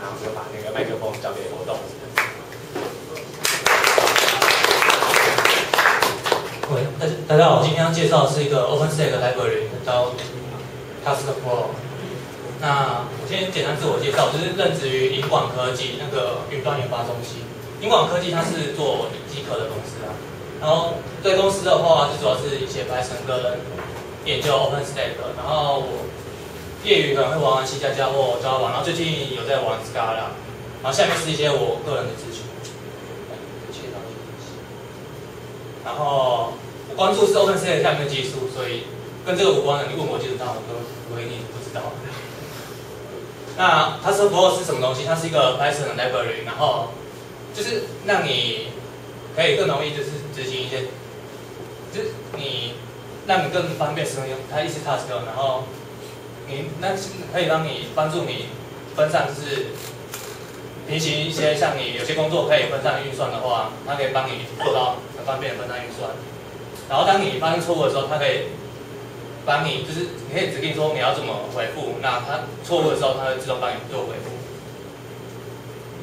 然后就把那个麦克风交给活动。大家好，我今天要介绍的是一个 OpenStack library 叫 TaskFlow。那我先简单自我介绍，就是任职于银广科技那个云端研发中心。银广科技它是做机壳的公司啊，然后对公司的话，就主要是写 Python 跟研究 OpenStack。然后我业余可能会玩C++ 或 Java， 然后最近有在玩 Scala。然后下面是一些我个人的资讯。然后我关注是 OpenStack 下面的技术，所以跟这个无关的，你问我基本上我都不会念，不知道。那TaskFlow是什么东西？它是一个 Python 的 library， 然后就是让你可以更容易就是执行一些，就是让你更方便使用它一些 task， 然后可以让你帮助你分散就是平行一些，像你有些工作可以分散运算的话，它可以帮你做到很方便的分散运算。然后当你发生错误的时候，它可以帮你，就是你可以指定说你要怎么回复，那它错误的时候，它会自动帮你做回复。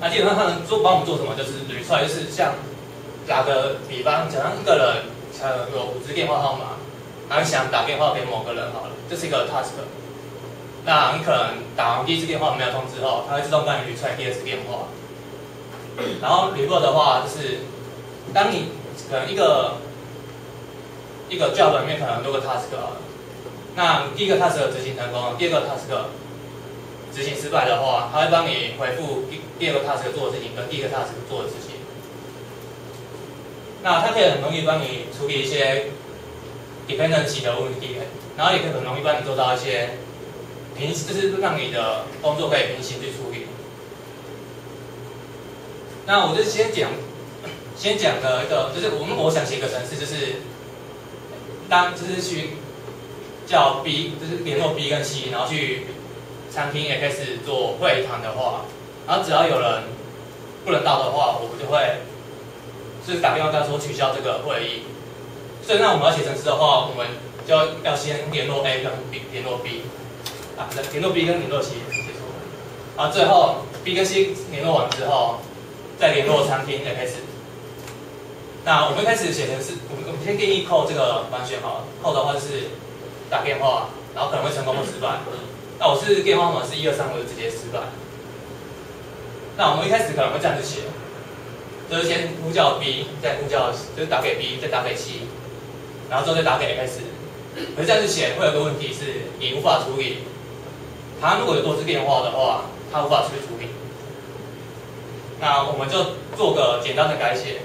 那基本上它能帮我们做什么？就是捋出来，就是像打个比方，假如一个人有5支电话号码，然后你想打电话给某个人好了，这是一个 task。那你可能打完第1次电话没有通知后，它会自动帮你捋出来第2次电话。然后 revert 的话，就是当你可能一个 job 里面可能很多个 task 好了，那第一个 task 执行成功，第2个 task 执行失败的话，它会帮你回复第2个 task 做的事情跟第1个 task 做的事情。那它可以很容易帮你处理一些 dependency 的问题，然后也可以很容易帮你做到一些就是让你的工作可以平行去处理。那我就先讲的一个，就是我想写一个程式，就是就是去叫 B， 就是联络 B 跟 C， 然后去餐厅 X 做会谈的话，然后只要有人不能到的话，我们就会就是打电话跟他说取消这个会议。所以那我们要写程式的话，我们就要先联络 A 跟 B， 联络 B。联络 B 跟联络 C 结束，然后最后 B 跟 C 联络完之后，再联络餐厅 X。那我们一开始写成是，我们先定义 code 这个方选好了。code 的话就是打电话，然后可能会成功或失败。那我是电话号码是123，我就直接失败。那我们一开始可能会这样子写，就是先呼叫 B， 再呼叫就是打给 B， 再打给 C， 然后之后再打给 X。可是这样子写会有个问题是，你无法处理。他如果有多支电话的话，他无法去处理。那我们就做个简单的改写。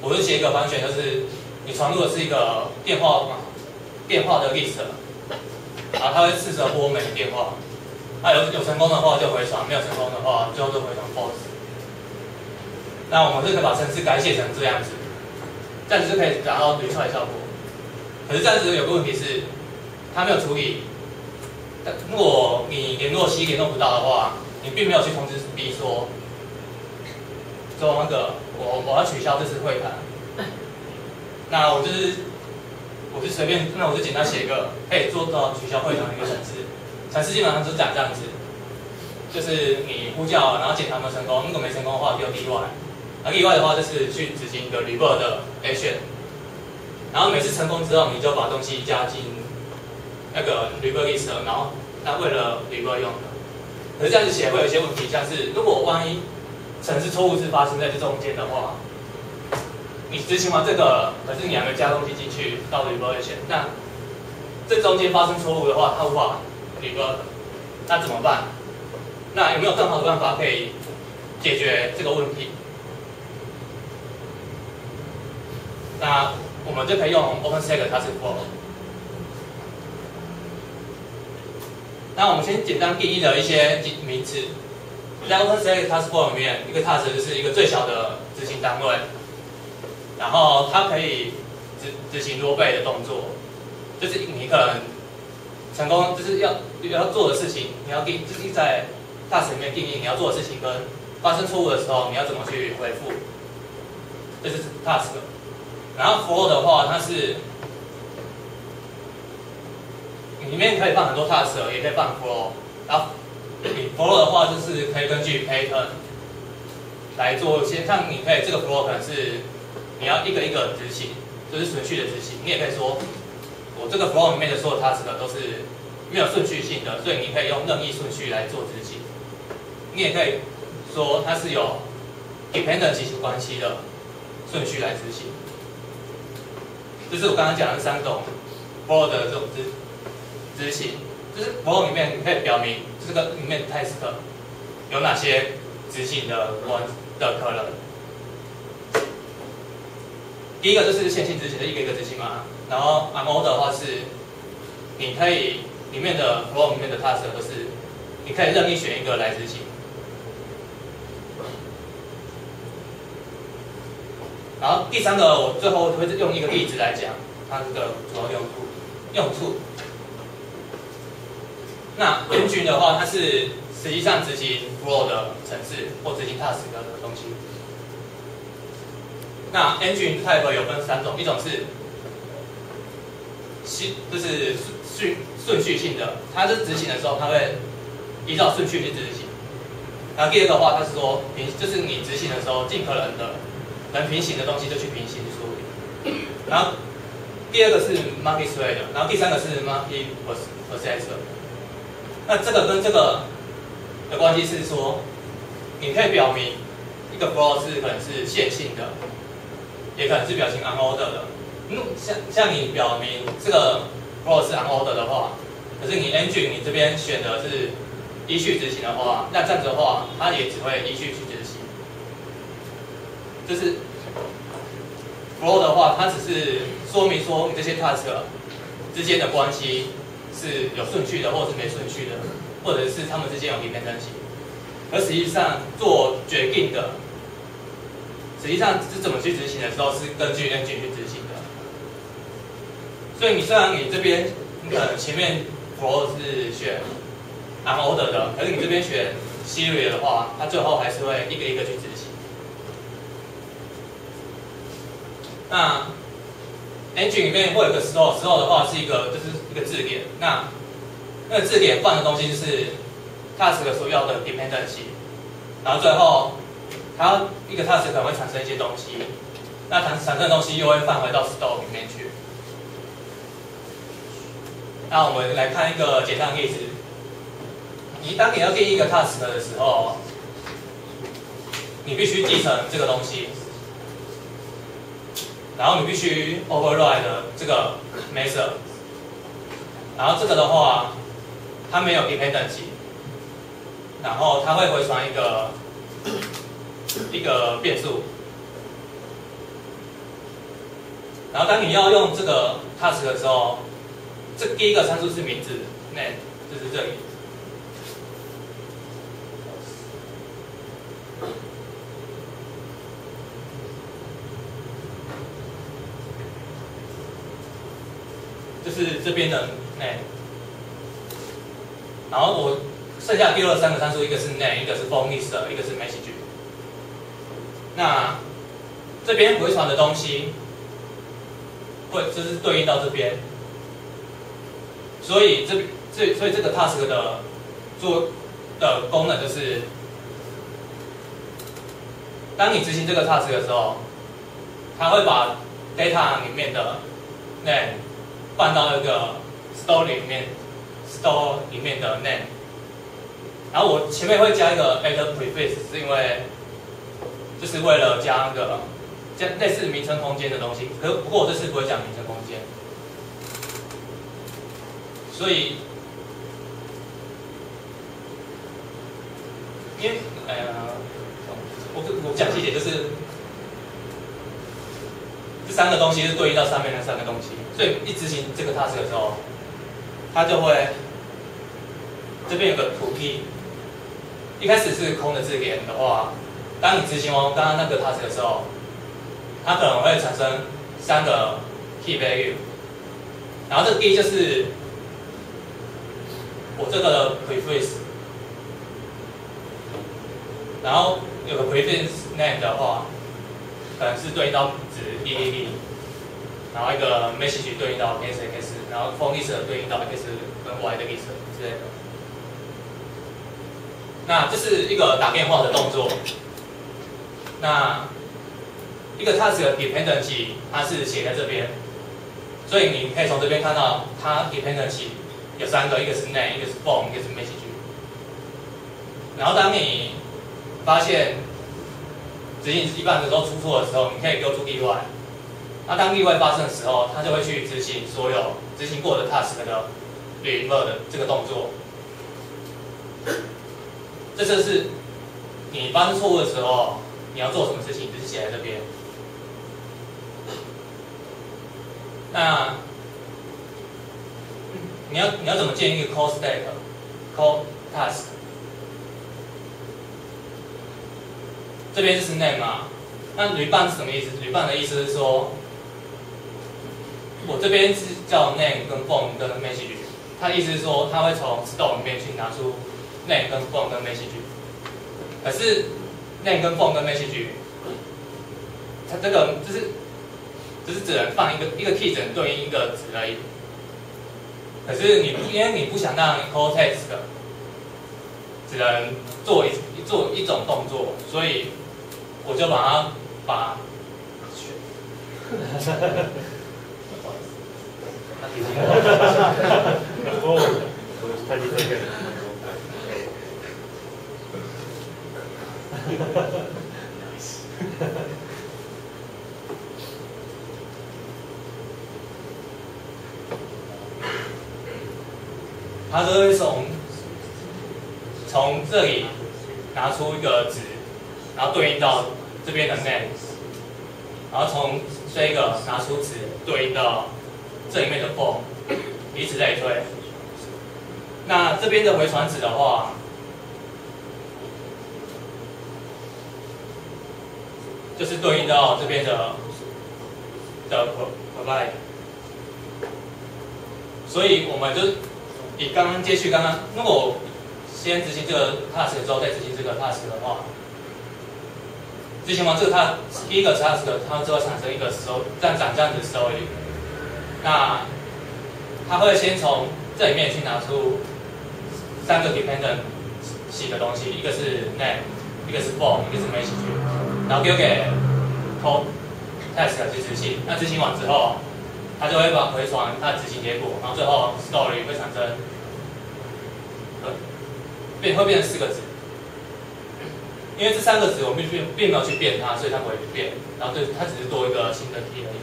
我就写一个方选，就是你传入的是一个电话的 list， 然后它会试着拨每个电话。那有成功的话就回传，没有成功的话最后就回传 false。那我们就可以把程式改写成这样子，这样子就可以达到捋出来的效果。可是这样子有个问题是，它没有处理。如果你联络 C 联络不到的话，你并没有去通知 B 说那个我要取消这次会谈。那我就随便，那我就简单写一个可以做到取消会谈的一个程式。程式基本上就是长这样子，就是你呼叫，然后检查有没有成功，如果没成功的话就例外。那例外的话就是去执行一个 revert 的 action， 然后每次成功之后你就把东西加进那个 revert list， 然后那为了 revert 用的。可是这样子写会有一些问题，像是如果万一程式错误是发生在这中间的话，你执行完这个，可是你还没加东西进去到 revert action， 那这中间发生错误的话，它无法 revert， 那怎么办？那有没有更好的办法可以解决这个问题？那我们就可以用 OpenStack TaskFlow。那我们先简单定义了一些名词，在 OpenStack TaskFlow 里面，一个 task 就是一个最小的执行单位，然后它可以执行多倍的动作，就是你可能成功就是要做的事情，你要就是在 task 里面定义你要做的事情跟发生错误的时候你要怎么去回复，这是 task。然后 flow 的话，它是里面可以放很多 task， 也可以放 flow。然后你 flow 的话，就是可以根据 pattern 来做一些，像你可以这个 flow 可能是你要一个一个执行，就是顺序的执行。你也可以说，我这个 flow 里面的所有 task 都是没有顺序性的，所以你可以用任意顺序来做执行。你也可以说它是有 dependency 关系的顺序来执行。这是我刚刚讲的3种 flow 的这种执行，就是 flow 里面你可以表明这个里面 task 有哪些执行的可能。第一个就是线性执行的一个一个执行嘛，然后 unordered 的话是你可以里面的 flow 里面的 task 都是你可以任意选一个来执行。然后第3个，我最后会用一个例子来讲它这个主要用处。那 engine 的话，它是实际上执行 flow 的程式或执行 task 的东西。那 engine type 有分3种，一种是就是顺序性的，它是执行的时候，它会依照顺序去执行。然后第2个的话，它是说就是你执行的时候，尽可能的能平行的东西就去平行处理。然后第2个是 multi-thread， 然后第3个是 multi-processor。那这个跟这个的关系是说，你可以表明一个 flow 是可能是线性的，也可能是表明 unordered 的。像你表明这个 flow 是 unordered 的话，可是你 engine 你这边选的是依序执行的话，那这样子的话，它也只会依序去执行。就是 flow 的话，它只是说明说你这些 task 之间的关系是有顺序的，或者是没顺序的，或者是它们之间有 dependency。而实际上做决定的，实际上是怎么去执行的时候，是根据 engine 去执行的。所以你虽然你这边你可能前面 flow 是选 unordered 的，可是你这边选 serial 的话，它最后还是会一个一个去执行。那 engine 里面会有个 store 的话是一个字典，那个字典放的东西就是 task 所要的 dependency， 然后最后它一个 task 可能会产生一些东西，那产生的东西又会放回到 store 里面去。那我们来看一个简单的例子，当你要定义一个 task 的时候，你必须继承这个东西。然后你必须 override 这个 method， 然后这个的话，它没有 dependency， 然后它会回传一个变数，然后当你要用这个 task 的时候，这第一个参数是名字 name， 就是这里。就是这边的 name， 然后我剩下第3个参数，一个是 name， 一个是 phone list， 一个是 message。那这边回传的东西就是对应到这边，所以这个 task 的功能就是，当你执行这个 task 的时候，它会把 data 里面的 name放到那个 store 里面的 name， 然后我前面会加一个 add prefix， 是因为就是为了加类似名称空间的东西，不过我这次不会讲名称空间，所以因为我讲细节就是。这3个东西是对应到上面那3个东西，所以一执行这个 task 的时候，它就会这边有个 to key， 一开始是空的字典的话，当你执行完刚刚那个 task 的时候，它可能会产生3个 key value， 然后这个 key 就是我这个 prefix， 然后有个 prefix name 的话，可能是对应到值 DDD， 然后一个 message 对应到 XX， 然后 phone list 对应到 X 跟 Y 的 list 之类的。那这是一个打变化的动作。那一个 task 的 dependency 它是写在这边，所以你可以从这边看到它 dependency 有3个，一个是 name， 一个是 form， 一个是 message。然后当你发现执行一半的时候出错的时候，你可以丢出例外。那当例外发生的时候，它就会去执行所有执行过的 task 的 revert 的这个动作。这就是你发生错误的时候，你要做什么事情，就是写在这边。那你要怎么建一个 call stack、call task？ 这边就是 name 嘛。那 return 是什么意思 ？return 的意思是说，我这边是叫 name 跟 form 跟 message， 它的意思是说，它会从 store 里面去拿出 name 跟 form 跟 message。可是 name 跟 form 跟 message， 它这个就是只能放一个 key， 只能对应一个值而已。可是因为你不想让 call text 只能做一种动作，所以我就把它就会从这里拿出一个值，然后对应到这边的 name， 然后从这个拿出值对应到这里面的 form， 以此类推。那这边的回传值的话，就是对应到这边的 provide。所以我们就以接续刚刚，如果我先执行这个 task 之后再执行这个 task 的话，执行完这个第一个 task， 它就会产生一个这样子 story。那它会先从这里面去拿出3个 dependent 系的东西，一个是 name， 一个是 form， 一个是 message， 然后丢给 call task 去执行。那执行完之后，它就会回传它的执行结果，然后最后 story 会产生会变成4个值。因为这3个值我们并没有去变它，所以它不会变，然后它只是多一个新的 key 而已。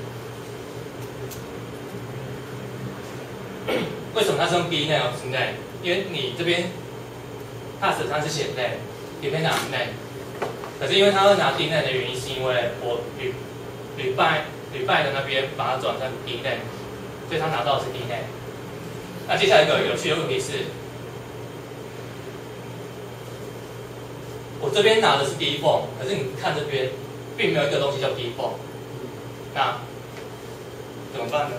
为什么它是用 b name 而不是 name？ 因为你这边 task 它是写 name，dependent on name， 可是因为它会拿 d name 的原因是因为我履拜的那边把它转成 d name， 所以它拿到的是 d name。那接下来一个有趣的问题是，我这边拿的是 default， 可是你看这边并没有一个东西叫 default， 那怎么办呢？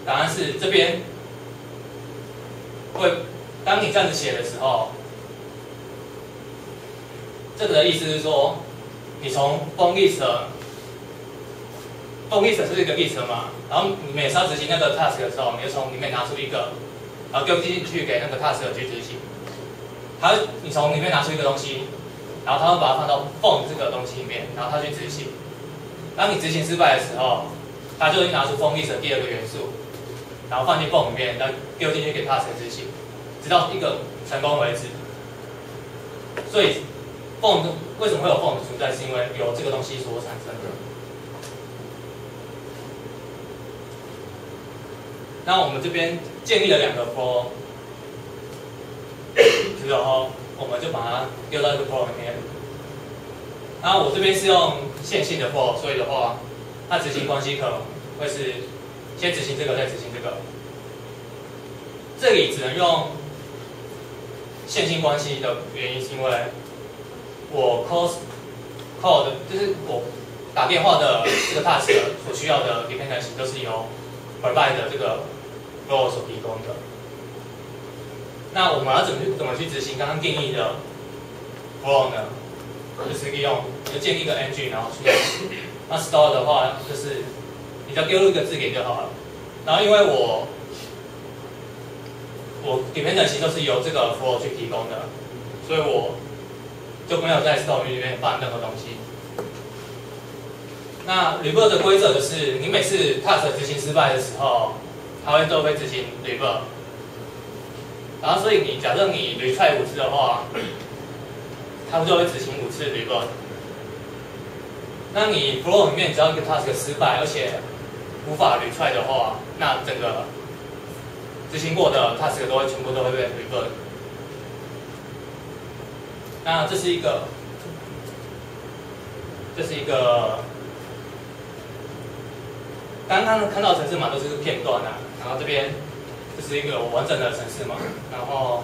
答案是这边当你这样子写的时候，这个的意思是说，你从 form list 是一个 list 嘛，然后你每次要执行那个 task 的时候，你就从里面拿出一个，然后丢进去给那个 task 去执行。你从里面拿出一个东西，然后他会把它放到 form 这个东西里面，然后他去执行。当你执行失败的时候，他就会拿出 form list 的第2个元素，然后放进 form 里面，然后丢进去给 task 执行，直到一个成功为止。所以 form 为什么会有 form 的存在，是因为有这个东西所产生的。那我们这边建立了2个 flow。之后，我们就把它丢到这个 flow 里面。然后我这边是用线性的 flow， 所以的话，它执行关系可能会是先执行这个，再执行这个。这里只能用线性关系的原因，是因为我 call 的就是我打电话的这个 task 所需要的 dependency 都是由 provide 的这个 flow 所提供的。那我们要怎么去执行刚刚定义的 flow 呢？就是建立一个 engine， 然后去。那 store 的话，就是你只要丢入一个字给就好了。然后因为我我 dependency 都是由这个 flow 去提供的，所以我就没有在 store 里面放任何东西。那 revert 的规则就是，你每次 task 执行失败的时候，它都会执行 revert。然后，所以你假设你 retry 5次的话，它就会执行5次 revert。那你 flow 里面只要一个 task 失败，而且无法 retry 的话，那整个执行过的 task 全部都会被 revert。那这是一个刚刚看到的程式码都是片段啊，然后这边这是一个完整的程式码，然后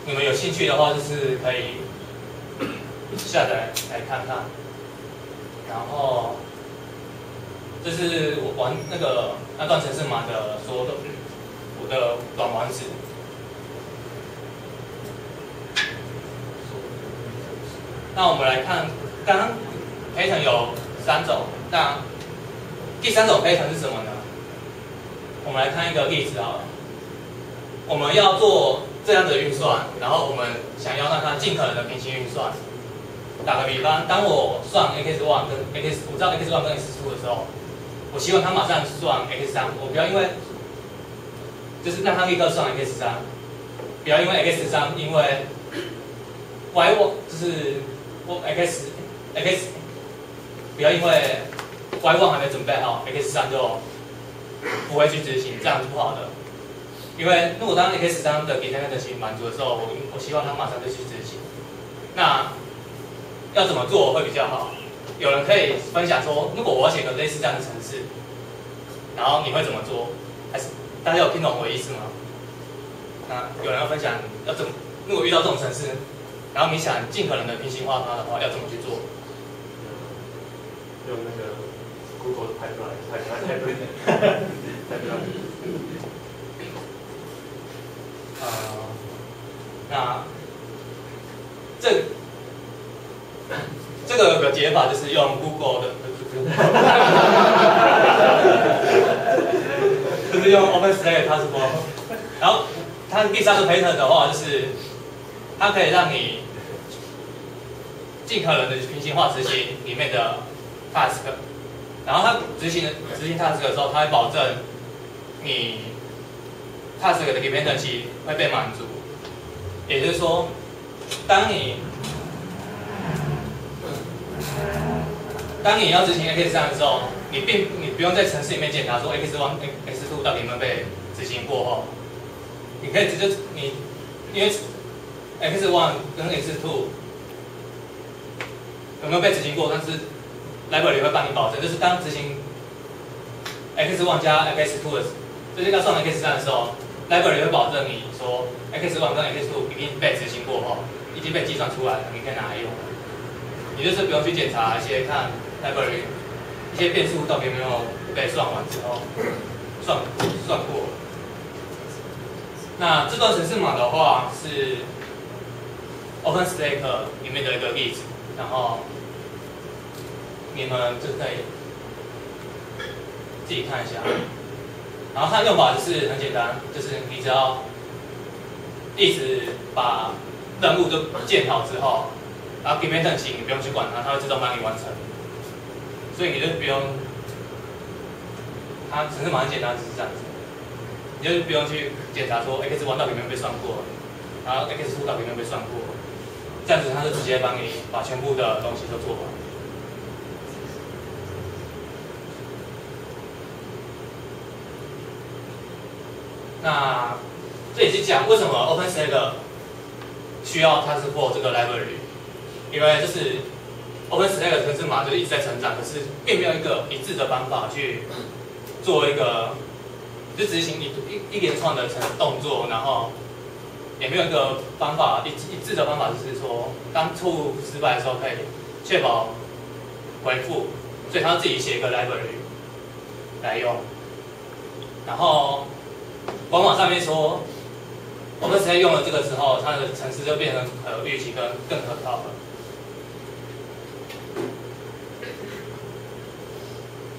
你们有兴趣的话，就是可以下载来看看。然后这是我玩那段程式码的我的短网址。那我们来看，刚刚 Python 有3种，那第3种 Python 是什么呢？我们来看一个例子好了。我们要做这样的运算，然后我们想要让它尽可能的平行运算。打个比方，当我算 x1 跟 我知道 x1 跟 x2 的时候，我希望它马上算 x3， 我不要因为就是让它立刻算 x3， 不要因为 x3 因为 y1 就是x 不要因为 y1 还没准备好 x3 就不会去执行，这样是不好的。因为如果当 x3 的 dependency 满足的时候，我希望它马上就去执行。那要怎么做会比较好？有人可以分享说，如果我要写个类似这样的程式，然后你会怎么做？还是大家有听懂我的意思吗？那有人要分享要怎么？如果遇到这种程式，然后你想尽可能的平行化它的话，要怎么去做？用那个 Google 的 pipeline。那这个有个解法就是用 Google 的，就是用 OpenStack Taskforce。然后它第3个 pattern 的话，就是它可以让你尽可能的平行化执行里面的 task。然后它执行 task 的时候，它会保证你 task 的 dependency 会被满足。也就是说，当你要执行 x3 的时候，你不用在程式里面检查说 x1、x2 到底有没有被执行过后，你可以直接因为 x1 跟 x2 有没有被执行过，但是 library 会帮你保证，就是当执行 x1 加 x2 的，就是要算 x3 的时候 ，library 会保证你说 x1 跟 x2 已经被执行过后，已经被计算出来了，你可以拿来用。你就是不用去检查一些看 library 一些变数到底有没有被算完之后算过。那这段程式码的话是 OpenStack 里面的一个例子，然后你们就可以自己看一下。然后它的用法就是很简单，就是你只要一直把任务都建好之后，然后 dependency 你不用去管它，它会自动帮你完成。所以你就不用，它程式码很简单，就是这样子。你就不用去检查说 x1 到底有没有被算过，然后 x2 到底有没有被算过，这样子它就直接帮你把全部的东西都做完。那这也是讲为什么 OpenStack 需要 Taskforce 这个 library， 因为就是 OpenStack 的程式码就一直在成长，可是并没有一个一致的方法去做一个就执行一连串的动作，然后也没有一个方法一致的方法，就是说当错误失败的时候可以确保回复，所以他自己写一个 library 来用，然后官网上面说，OpenStack 用了这个之后，它的程式就变成可预期跟更可靠了。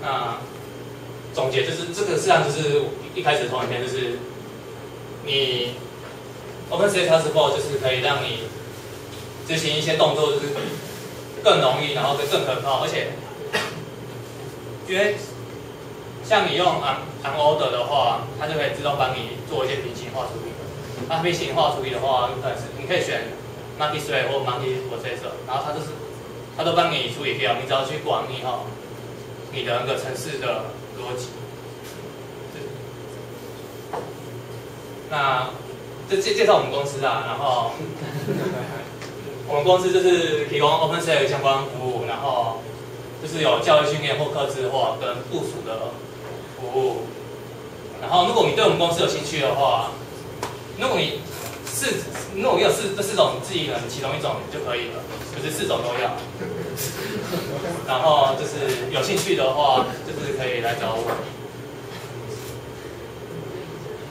那总结就是这个实际上就是一开始的投影片，就是你 OpenCL Transport 就是可以让你执行一些动作，就是更容易，然后更可靠，而且因为像你用 OnOrder 的话，它就可以自动帮你做一些平行化处理。那平行化处理的话，可能是你可以选 Multi-thread 或 Multi-processor， 然后它都帮你处理掉，你只要去管理好你的那个程式的逻辑。那这介绍我们公司啊，然后我们公司就是提供 OpenCL 相关服务，然后就是有教育训练或客制化跟部署的服务。然后如果你对我们公司有兴趣的话，如果你有这四种技能其中一种就可以了，不是4种都要。然后就是有兴趣的话，就是可以来找我。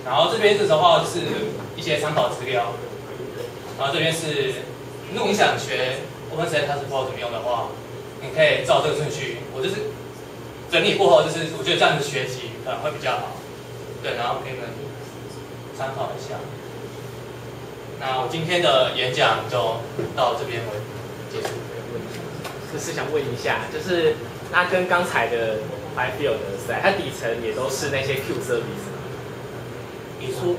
然后这边的话就是一些参考资料，然后这边是如果你想学 OpenCL Transport 怎么用的话，你可以照这个顺序，我就是整理过后，就是我觉得这样子学习可能会比较好，对，然后给你们参考一下。那我今天的演讲就到这边结束。就是想问一下，就是它跟刚才的 Field 的赛，它底层也都是那些 Q service 吗？你说，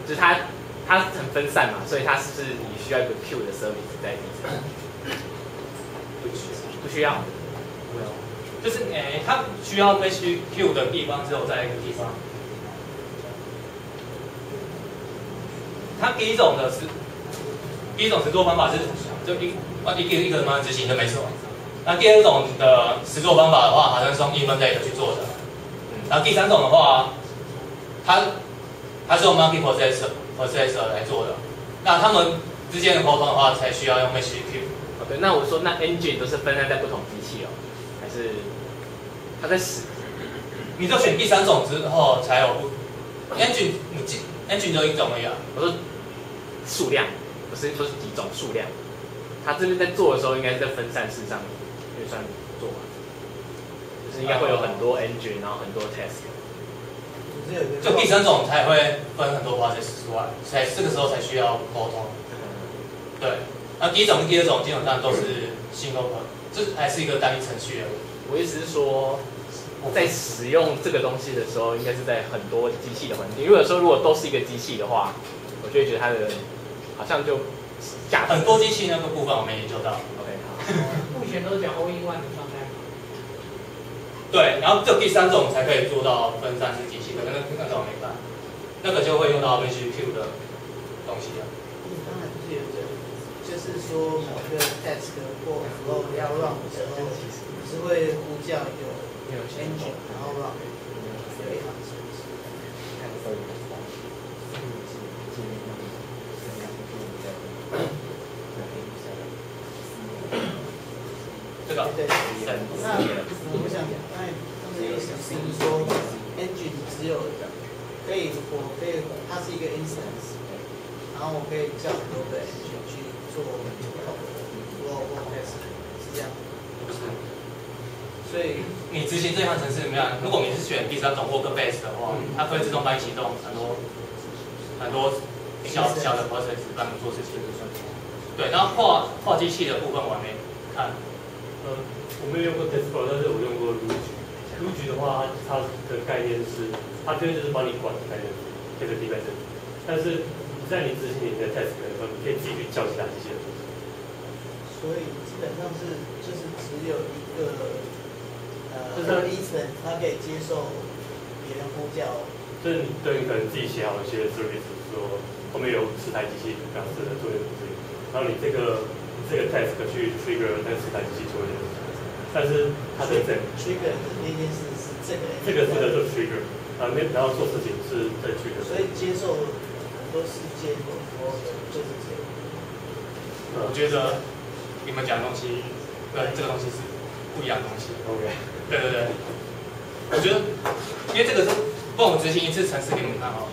就是它很分散嘛，所以它是不是你需要一个 Q 的 service 在底层？不需要。就是它需要被去 Q 的地方只有在一个地方。它第一种实作方法是就一个慢慢执行就没错。那第二种的实作方法的话，好像是用 Event-Late 去做的。然后第三种的话，它是用 Multi-processor 来做的。那他们之间的沟通的话，才需要用 MeshQ。对，那我说那 engine 都是分散在不同机器哦，还是它在使？你就选第三种之后才有engine 就一种而已啊。我说数量，不是说是几种数量。他这边在做的时候，应该是在分散式上运算做嘛，就是应该会有很多 engine， 然后很多 task。就第三种才会分很多 process 出来，这个时候才需要沟通。对，那第一种跟第二种基本上都是single code，这还是一个单一程序而已。我意思是说，在使用这个东西的时候，应该是在很多机器的环境。如果都是一个机器的话，我就会觉得它的好像就很多机器那个部分我没研究到。OK， 好。目前都是讲 all-in-one 的状态。对，然后只有第三种才可以做到分散式机器，可能那种没办法，那个就会用到 MeshQ 的东西了。你刚才不是有个，就是说某个 task 或 flow 要 run 的时候，是会呼叫有 engine， 然后 run。非常神奇。这个对，那我想，刚才意思是说 ，engine 只有它是一个 instance， 然后我可以叫很多个 engine 去做不同的 flow 或 test， 是这样。不是。所以你执行这项程式怎么样？如果你是选第三种 work-based 的话，它会自动帮你启动很多小的 process 帮你做事情。对，然后画机器的部分我还没看。我没有用过 Testflow， 但是我用过 Luge。Luge 的话，它的概念是，它这边就是帮你管概念，这个 device。但是在你执行你的 test 的时候，你可以自己去叫其他机器人。所以基本上就是只有一个instance， 它可以接受别人呼叫。就是你可能自己写好一些 service， 说后面有10台机器这样子的作业之类，然后你这个 task 去 trigger 那10台机器做一件事情，但是它是这 trigger 的那件事是这个，这个做 trigger， 然后做事情是在 trigger， 所以接受很多事件或就是这个。我觉得你们讲的东西跟这个东西是不一样的东西。OK。对对对，我觉得因为这个是帮我执行一次程式给你们看哦，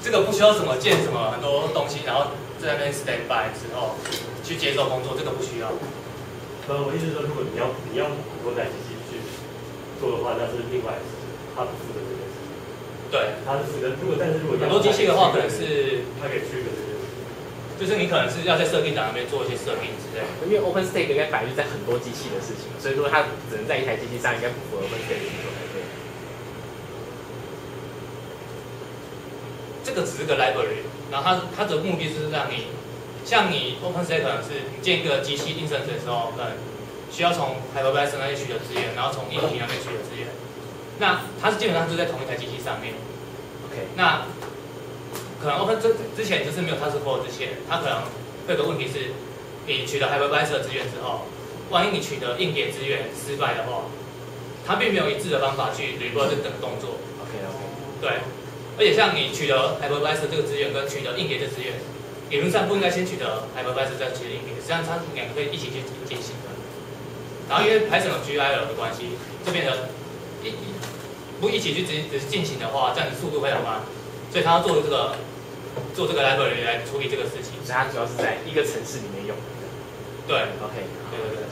这个不需要什么建什么很多东西，然后在那边 stand by 之后去接受工作，这个不需要。我意思是说，如果你要很多台机器去做的话，那是另外的事情，它不负责这件事情。对，它是但是如果很多机器的话，可能是它可以区隔这个，就是你可能是要在设定档那边做一些设定之类的。因为 OpenStack 应该本来就在很多机器的事情，所以说它只能在一台机器上，应该不符合 OpenStack 的需求才对。这个只是个 library， 然后它的目的就是让你，像你 OpenStack 可能是你建一个机器 instance 的时候，可能需要从 hypervisor 那边取得资源，然后从硬体那边取得资源。那它是基本上就在同一台机器上面。OK， 那可能 Open 之前就是没有 TaskFlow 之前，它可能会有个问题是，你取得 hypervisor 资源之后，万一你取得硬碟资源失败的话，它并没有一致的方法去 revert 这整个动作。OK， 对。而且像你取得 hypervisor 这个资源跟取得硬碟的资源，理论上不应该先取得 hypervisor 再取得硬碟，实际上它两个可以一起去进行的。然后因为 Python 有 GIL 的关系，这边的不一起去只是进行的话，这样子速度会很慢，所以他要做这个 library 来处理这个事情。所以它主要是在一个城市里面用的。对 OK， 对。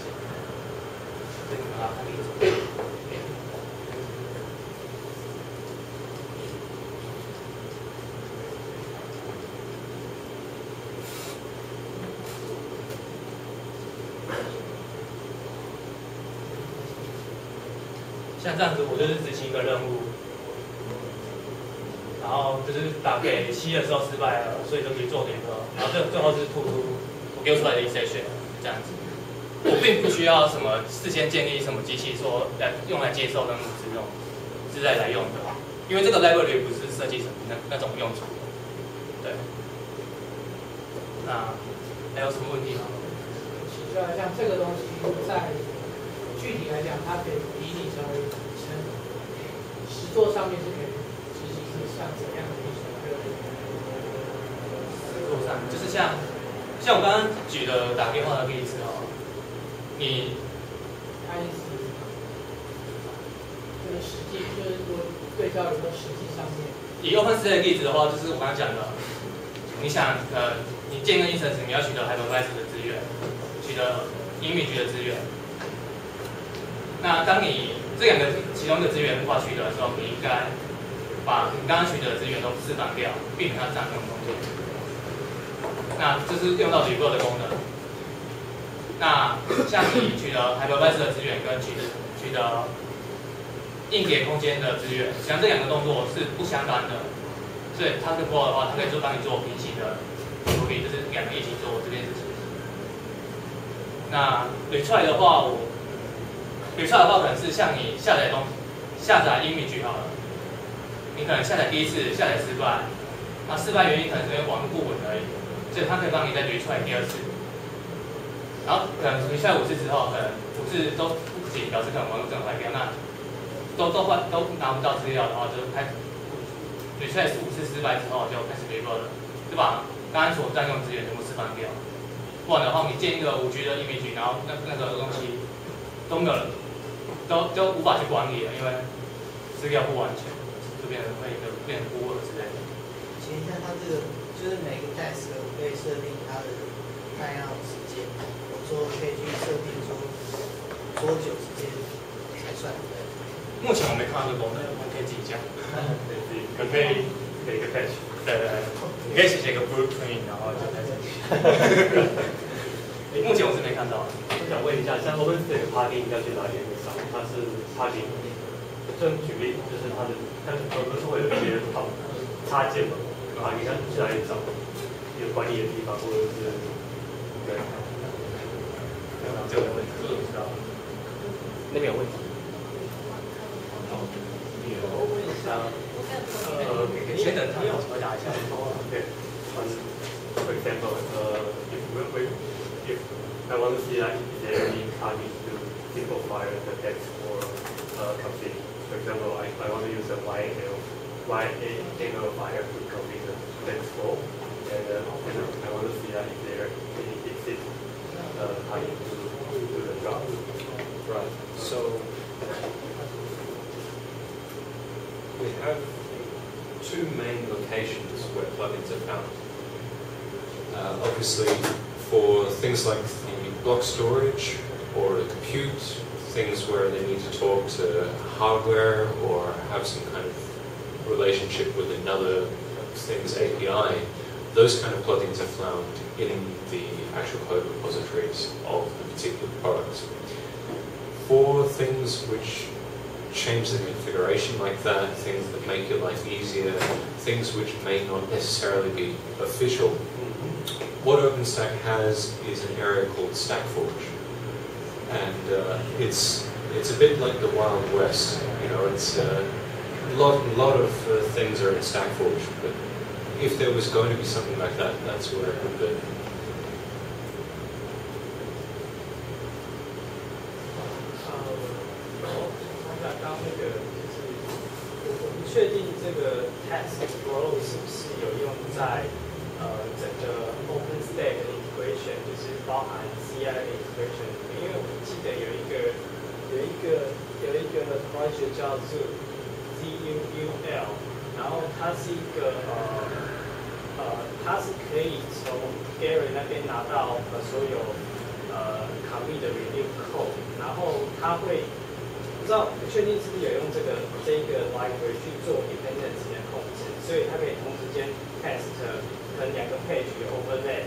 像这样子，我就是执行一个任务，然后就是打给C的时候失败了，所以就可以做联合，然后最后是吐出我丢出来的 exception 这样子。我并不需要什么事先建立什么机器说用来接受任务之用，是在来用的，因为这个 library 不是设计成那种用途的。对。那还有什么问题吗？其实像这个东西在具体来讲，它可以比拟成为实作上面是可以执行是像怎样的一种实作上就是像我刚刚举的打电话的例子哦，你它意思就是实际就是说对照一个实际上面。以 OpenStack 的例子的话，就是我刚刚讲的，你想你建个 instance， 你要取得 hypervisor 的资源，取得 image 的资源。那当你这两个其中一个资源无法取得的时候，你应该把你刚刚取得的资源都释放掉，避免它占用空间。那这是用到 revert 的功能。那像你取得 hypervisor 的资源跟取得硬碟空间的资源，实际上这两个动作是不相干的。所以 TaskFlow 的话，它可以就帮你做平行的处理，就是两个一起做这件事情。那 retry 的话，retry 的话可能是像你下载image 好了，你可能下载第一次下载失败，那失败原因可能是因为网络不稳而已，所以它可以帮你再 retry 第二次。然后可能 retry 5次之后，可能5次都不行，表示可能网络真的坏掉，那都拿不到资料的话，就开始 retry 5次失败之后就开始 revert 了，就把刚刚所占用的资源全部释放掉。不然的话，你建一个5G 的 image， 然后那个东西都没有人，都无法去管理了，因为资料不完全，就变成孤儿之类的。请问一下，它这个就是每个 task 我可以设定它的耐用时间，我说可以去设定说多久时间才算对。目前我没看到这个功能，我们可以自己讲。可以给一个 patch。对，你可以写个 blueprint， 然后就开始。目前我是没看到。我想问一下，像 OpenStack plugin 要去哪里找？它是 plugin， 就举例就是它不是会有一些插件嘛？plugin 它去哪里找？有管理的地方，或者是对。这个问题我不知道。那边有问题。先等他们回答一下。Okay. For example, if I want to see like is there any plugins to simplify the text or config. For example, I want to use a YAML file to config the text flow, and I want to see if there any exit plugin to do the job. Right. So we have two main locations where plugins are found. Obviously, for things like the block storage or the compute, things where they need to talk to hardware or have some kind of relationship with another thing's API, those kind of plugins are found in the actual code repositories of the particular product. For things which change the configuration like that, things that make your life easier, things which may not necessarily be official, what OpenStack has is an area called StackForge. And it's a bit like the Wild West, you know, it's a lot of things are in StackForge, but if there was going to be something like that, that's where it would be.刚那个就是我不确定这个 task flow 是不是有用在整个 OpenStack 的 integration， 就是包含 CI 的 integration， 因为我记得有一个 project 叫做 ZUL， 然后它是一个它是可以从 Gary 那边拿到所有commit 的 review code， 然后它会不确定是不是有用这个 library 去做 dependency 的控制，所以它可以同时间 test 可能2个 page 有 overlap，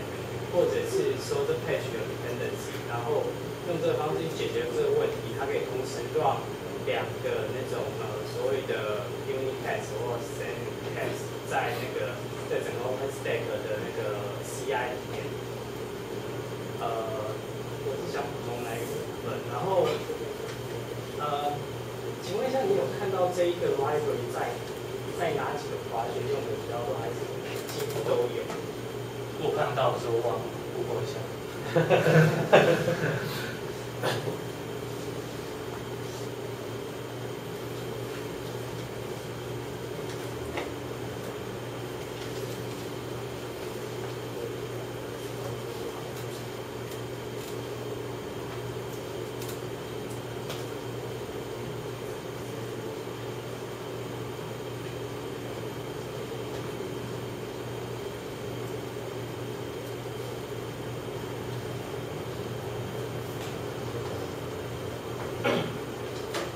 或者是说这 page 有 dependency， 然后用这个方式去解决这个问题，它可以同时 run 2个那种所谓的 unit test 或 semi test 在整个 OpenStack 的那个 CI 里面。我是想补充那一个部分，然后请问一下，你有看到这一个 library 在哪几个 project 用的比较多，还是几乎都有？我看到的时候忘了 Google 一下。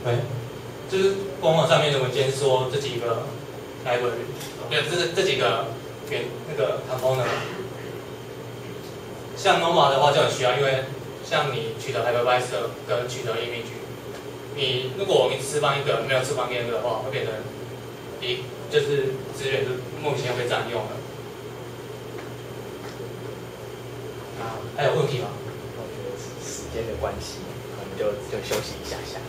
对，就是官网上面的文件说这几个 library， 这几个那个 component， 像 Noma 的话就很需要，因为像你取得 hypervisor 跟取得 image， 如果我们释放一个没有释放另一个的话，会变成就是资源就莫名其妙被占用了。还有问题吗？我觉得是时间的关系，我们就休息一下下。